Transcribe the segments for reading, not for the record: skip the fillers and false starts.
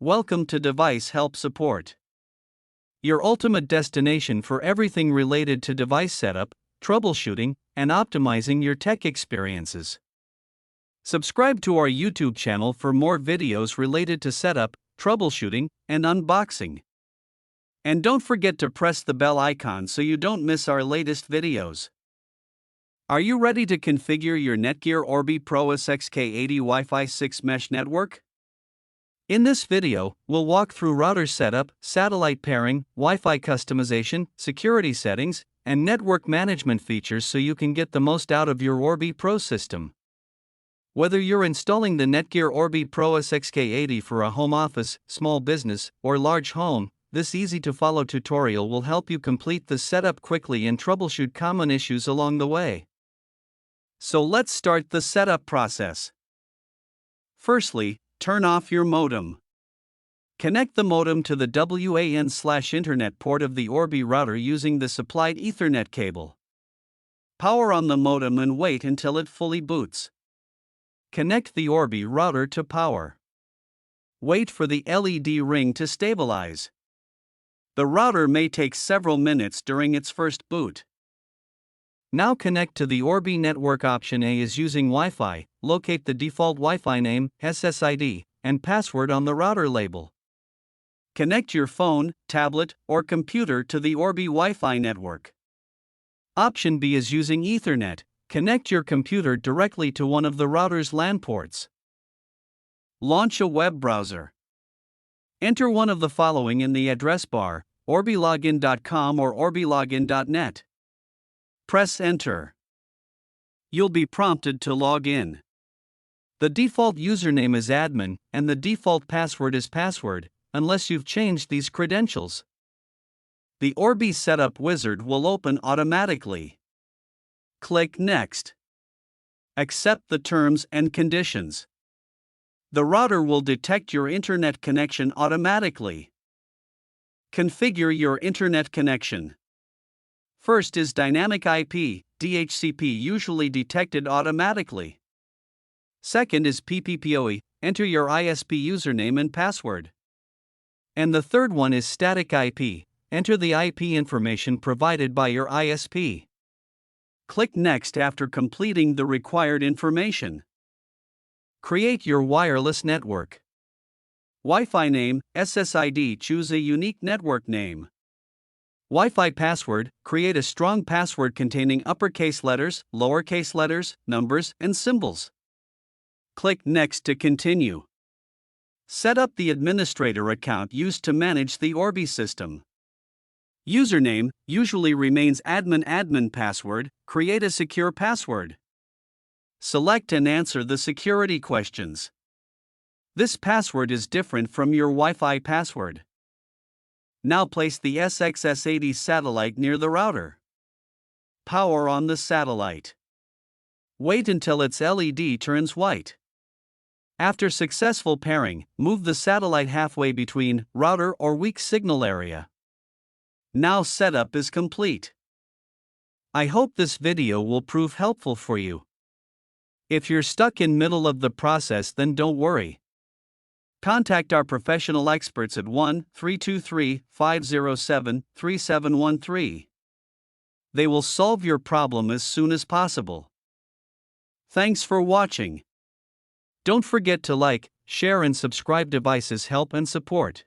Welcome to Device Help Support, your ultimate destination for everything related to device setup, troubleshooting, and optimizing your tech experiences. Subscribe to our YouTube channel for more videos related to setup, troubleshooting, and unboxing. And don't forget to press the bell icon so you don't miss our latest videos. Are you ready to configure your NETGEAR Orbi Pro SXK80 Wi-Fi 6 mesh network? In this video, we'll walk through router setup, satellite pairing, Wi-Fi customization, security settings, and network management features so you can get the most out of your Orbi Pro system. Whether you're installing the NETGEAR Orbi Pro SXK80 for a home office, small business, or large home, this easy-to-follow tutorial will help you complete the setup quickly and troubleshoot common issues along the way. So let's start the setup process. Firstly, turn off your modem. Connect the modem to the WAN/internet port of the Orbi router using the supplied Ethernet cable. Power on the modem and wait until it fully boots. Connect the Orbi router to power. Wait for the LED ring to stabilize. The router may take several minutes during its first boot. Now connect to the Orbi network. Option A is using Wi-Fi. Locate the default Wi-Fi name, SSID, and password on the router label. Connect your phone, tablet, or computer to the Orbi Wi-Fi network. Option B is using Ethernet. Connect your computer directly to one of the router's LAN ports. Launch a web browser. Enter one of the following in the address bar: orbilogin.com or orbilogin.net. Press Enter. You'll be prompted to log in. The default username is admin, and the default password is password, unless you've changed these credentials. The Orbi Setup Wizard will open automatically. Click Next. Accept the terms and conditions. The router will detect your internet connection automatically. Configure your internet connection. First is Dynamic IP, DHCP, usually detected automatically. Second is PPPoE, enter your ISP username and password. And the third one is Static IP, enter the IP information provided by your ISP. Click Next after completing the required information. Create your wireless network. Wi-Fi name, SSID, choose a unique network name. Wi-Fi password, create a strong password containing uppercase letters, lowercase letters, numbers, and symbols. Click Next to continue. Set up the administrator account used to manage the Orbi system. Username usually remains admin password, create a secure password. Select and answer the security questions. This password is different from your Wi-Fi password. Now place the SXK80 satellite near the router. Power on the satellite. Wait until its LED turns white. After successful pairing, move the satellite halfway between router or weak signal area. Now setup is complete. I hope this video will prove helpful for you. If you're stuck in middle of the process, then don't worry. Contact our professional experts at 1-323-507-3713. They will solve your problem as soon as possible. Thanks for watching. Don't forget to like, share and subscribe. Devices Help and Support.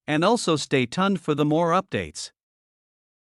And also stay tuned for the more updates.